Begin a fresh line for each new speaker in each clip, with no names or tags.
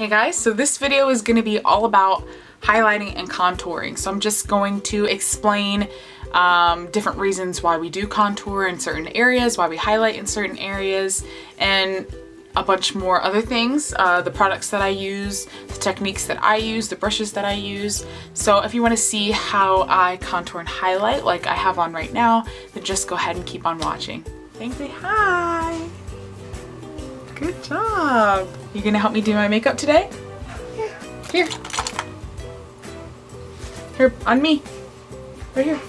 Hey guys, so this video is going to be all about highlighting and contouring. So I'm just going to explain different reasons why we do contour in certain areas, why we highlight in certain areas, and a bunch more other things, the products that I use, the techniques that I use, the brushes that I use. So if you want to see how I contour and highlight like I have on right now, then just go ahead and keep on watching. Thanks, say hi. Good job. You gonna help me do my makeup today? Here. Here, on me. Right here.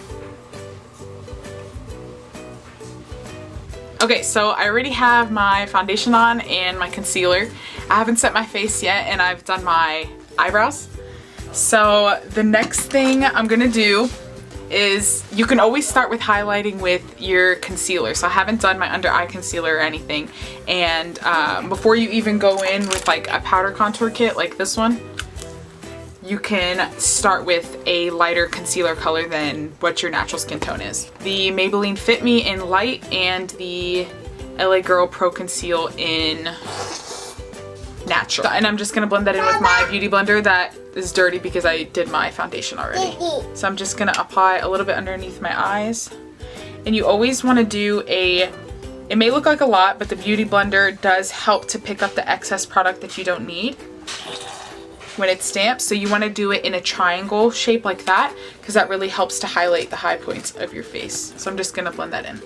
Okay, so I already have my foundation on and my concealer. I haven't set my face yet and I've done my eyebrows. So the next thing I'm gonna do is, you can always start with highlighting with your concealer. So I haven't done my under eye concealer or anything. And before you even go in with like a powder contour kit like this one, you can start with a lighter concealer color than what your natural skin tone is. The Maybelline Fit Me in light and the LA Girl Pro Conceal in natural. And I'm just gonna blend that in with my beauty blender that is dirty because I did my foundation already. So I'm just gonna apply a little bit underneath my eyes. And you always wanna do it may look like a lot, but the beauty blender does help to pick up the excess product that you don't need when it's stamped. So you want to do it in a triangle shape like that, because that really helps to highlight the high points of your face. So I'm just going to blend that in.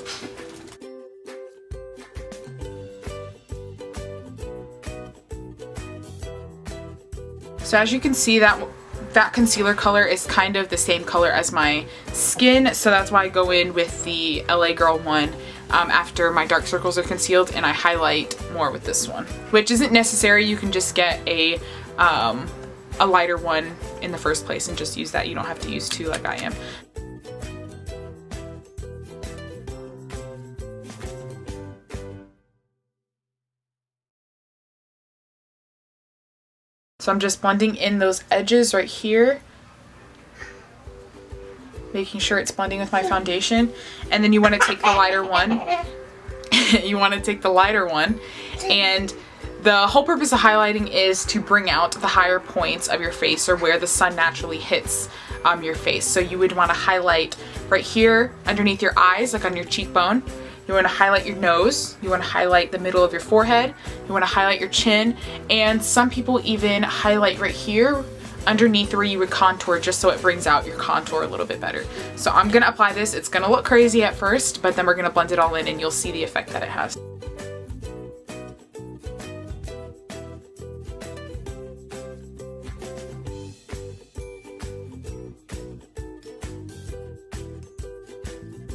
So as you can see, that concealer color is kind of the same color as my skin, so that's why I go in with the LA Girl one after my dark circles are concealed, and I highlight more with this one, which isn't necessary. You can just get a lighter one in the first place and just use that. You don't have to use two like I am. So I'm just blending in those edges right here, making sure it's blending with my foundation. And then you want to take the lighter one. You want to take the lighter one, and the whole purpose of highlighting is to bring out the higher points of your face, or where the sun naturally hits your face. So you would want to highlight right here underneath your eyes, like on your cheekbone. You want to highlight your nose. You want to highlight the middle of your forehead. You want to highlight your chin. And some people even highlight right here underneath where you would contour, just so it brings out your contour a little bit better. So I'm going to apply this. It's going to look crazy at first, but then we're going to blend it all in and you'll see the effect that it has.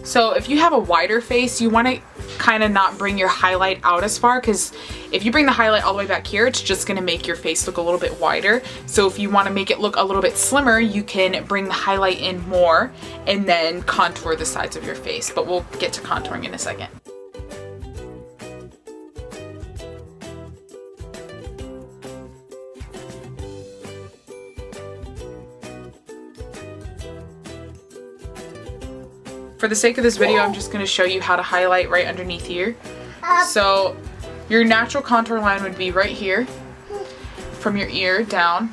So if you have a wider face, you want to kind of not bring your highlight out as far, because if you bring the highlight all the way back here, it's just going to make your face look a little bit wider. So if you want to make it look a little bit slimmer, you can bring the highlight in more and then contour the sides of your face. But we'll get to contouring in a second. For the sake of this video, I'm just going to show you how to highlight right underneath here. So your natural contour line would be right here from your ear down.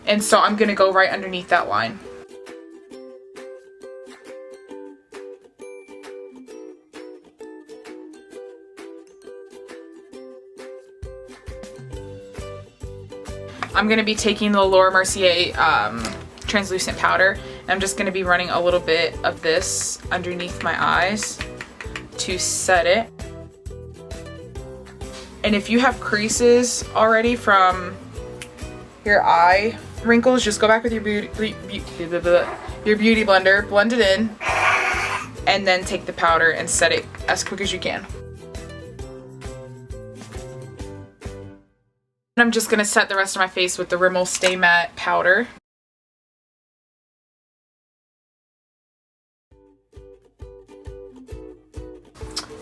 And so I'm going to go right underneath that line. I'm going to be taking the Mercier translucent powder. I'm just going to be running a little bit of this underneath my eyes to set it. And if you have creases already from your eye wrinkles, just go back with your beauty blender, blend it in, and then take the powder and set it as quick as you can. And I'm just going to set the rest of my face with the Rimmel Stay Matte powder.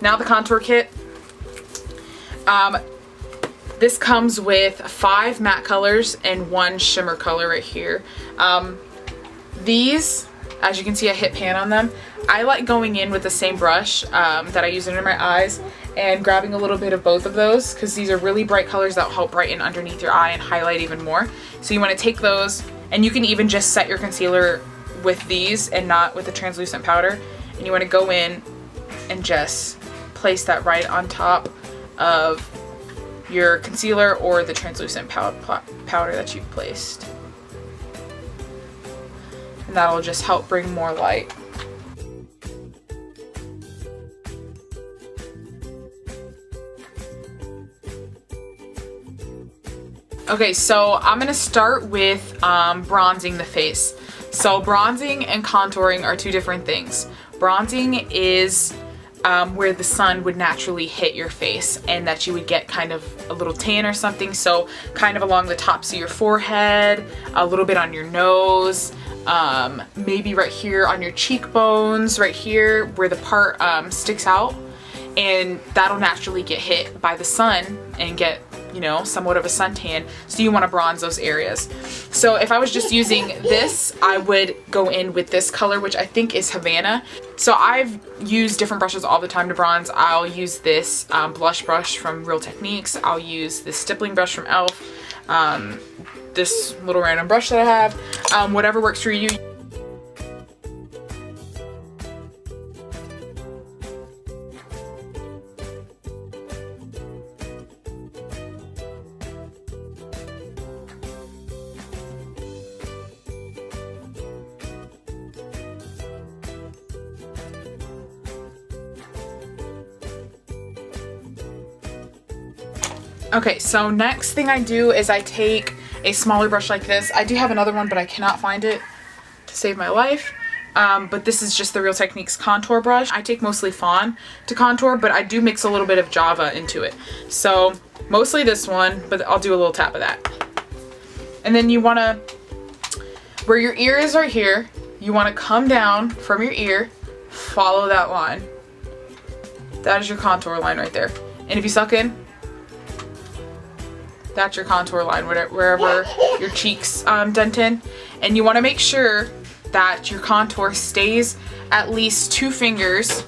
Now the contour kit. This comes with 5 matte colors and 1 shimmer color right here. These, as you can see, I hit pan on them. I like going in with the same brush that I use under my eyes and grabbing a little bit of both of those, because these are really bright colors that will help brighten underneath your eye and highlight even more. So you want to take those, and you can even just set your concealer with these and not with the translucent powder. And you want to go in and just place that right on top of your concealer or the translucent powder that you've placed. And that'll just help bring more light. Okay, so I'm gonna start with bronzing the face. So bronzing and contouring are two different things. Bronzing is where the sun would naturally hit your face and that you would get kind of a little tan or something. So kind of along the tops of your forehead, a little bit on your nose, maybe right here on your cheekbones, right here where the part sticks out, and that'll naturally get hit by the sun and get, you know, somewhat of a suntan. So you want to bronze those areas. So if I was just using this, I would go in with this color, which I think is Havana. So I've used different brushes all the time to bronze. I'll use this blush brush from Real Techniques. I'll use this stippling brush from e.l.f. This little random brush that I have. Whatever works for you. Okay, so next thing I do is I take a smaller brush like this. I do have another one, but I cannot find it to save my life. But this is just the Real Techniques contour brush. I take mostly Fawn to contour, but I do mix a little bit of Java into it. So mostly this one, but I'll do a little tap of that. And then you want to, where your ear is right here, you want to come down from your ear, follow that line. That is your contour line right there. And if you suck in, that's your contour line, wherever your cheeks dent in. And you want to make sure that your contour stays at least 2 fingers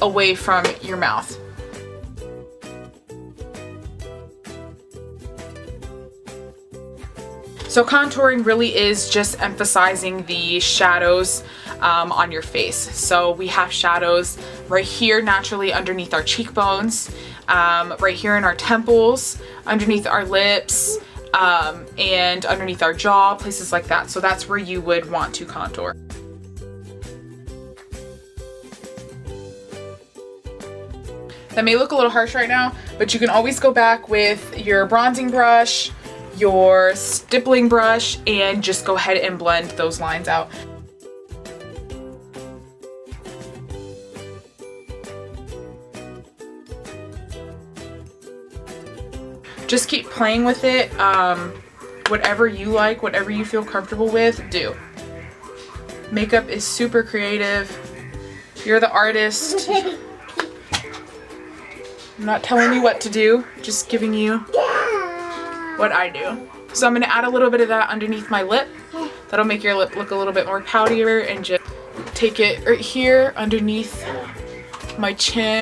away from your mouth. So contouring really is just emphasizing the shadows on your face. So we have shadows right here naturally underneath our cheekbones, right here in our temples, underneath our lips, and underneath our jaw, places like that. So that's where you would want to contour. That may look a little harsh right now, but you can always go back with your bronzing brush, your stippling brush, and just go ahead and blend those lines out. Just keep playing with it. Whatever you like, whatever you feel comfortable with, do. Makeup is super creative. You're the artist. I'm not telling you what to do, just giving you what I do. So I'm gonna add a little bit of that underneath my lip. That'll make your lip look a little bit more poutier, and just take it right here underneath my chin.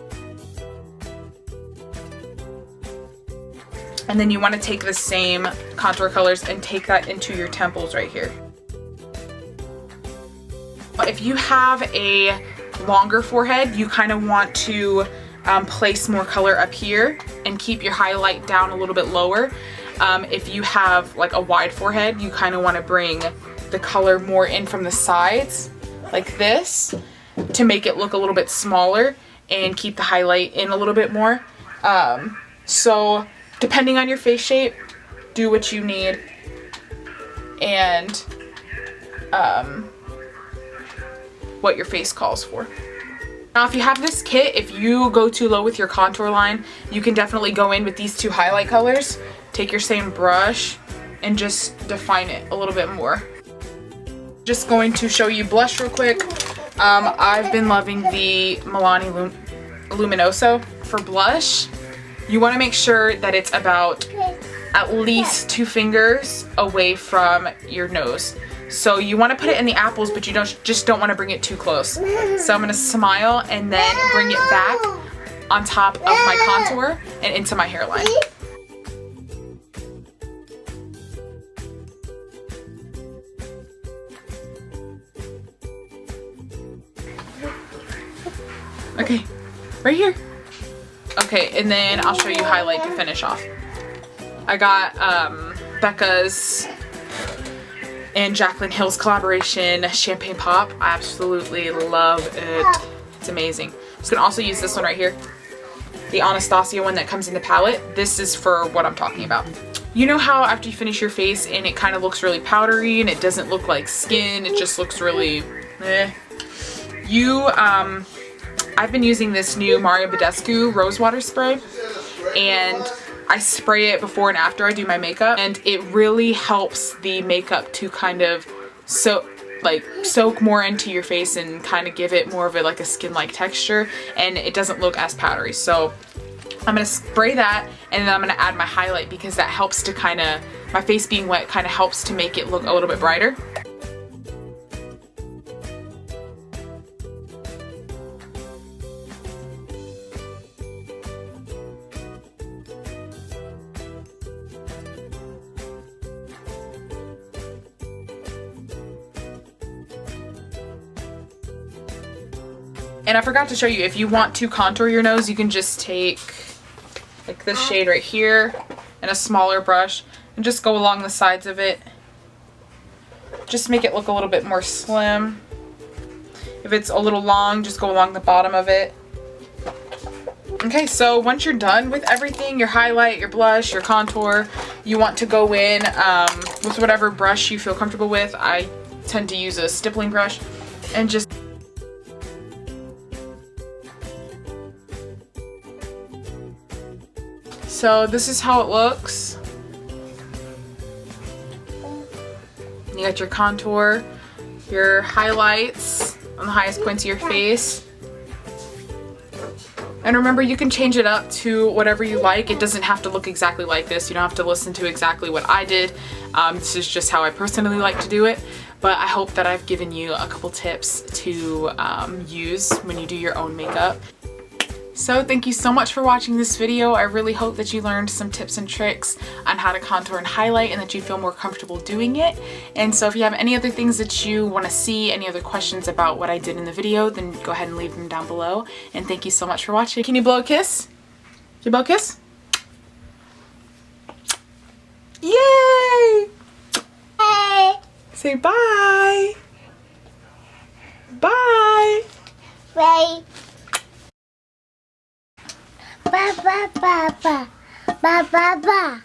And then you want to take the same contour colors and take that into your temples right here. If you have a longer forehead, you kind of want to place more color up here and keep your highlight down a little bit lower. If you have like a wide forehead, you kind of want to bring the color more in from the sides like this to make it look a little bit smaller and keep the highlight in a little bit more. So depending on your face shape, do what you need, and what your face calls for. Now if you have this kit, if you go too low with your contour line, you can definitely go in with these 2 highlight colors. Take your same brush and just define it a little bit more. Just going to show you blush real quick. I've been loving the Milani Luminoso for blush. You want to make sure that it's about at least 2 fingers away from your nose. So you want to put it in the apples, but you just don't want to bring it too close. So I'm going to smile and then bring it back on top of my contour and into my hairline. Okay, right here. Okay, and then I'll show you highlight to finish off. I got Becca's and Jaclyn Hill's collaboration Champagne Pop. I absolutely love it. It's amazing. I'm just gonna also use this one right here. The Anastasia one that comes in the palette. This is for what I'm talking about. You know how after you finish your face and it kind of looks really powdery and it doesn't look like skin, it just looks really eh. I've been using this new Mario Badescu Rose Water Spray, and I spray it before and after I do my makeup, and it really helps the makeup to kind of soak more into your face and kind of give it more of a skin-like texture, and it doesn't look as powdery. So I'm gonna spray that, and then I'm gonna add my highlight because that helps to my face being wet kind of helps to make it look a little bit brighter. And I forgot to show you, if you want to contour your nose, you can just take like this shade right here and a smaller brush and just go along the sides of it. Just make it look a little bit more slim. If it's a little long, just go along the bottom of it. Okay, so once you're done with everything, your highlight, your blush, your contour, you want to go in with whatever brush you feel comfortable with. I tend to use a stippling brush and just so this is how it looks. You got your contour, your highlights on the highest points of your face. And remember, you can change it up to whatever you like. It doesn't have to look exactly like this. You don't have to listen to exactly what I did. This is just how I personally like to do it. But I hope that I've given you a couple tips to use when you do your own makeup. So thank you so much for watching this video. I really hope that you learned some tips and tricks on how to contour and highlight and that you feel more comfortable doing it. And so if you have any other things that you want to see, any other questions about what I did in the video, then go ahead and leave them down below. And thank you so much for watching. Can you blow a kiss? Can you blow a kiss? Yay! Hey. Say bye. Bye.
Bye. Ba ba ba ba ba ba ba.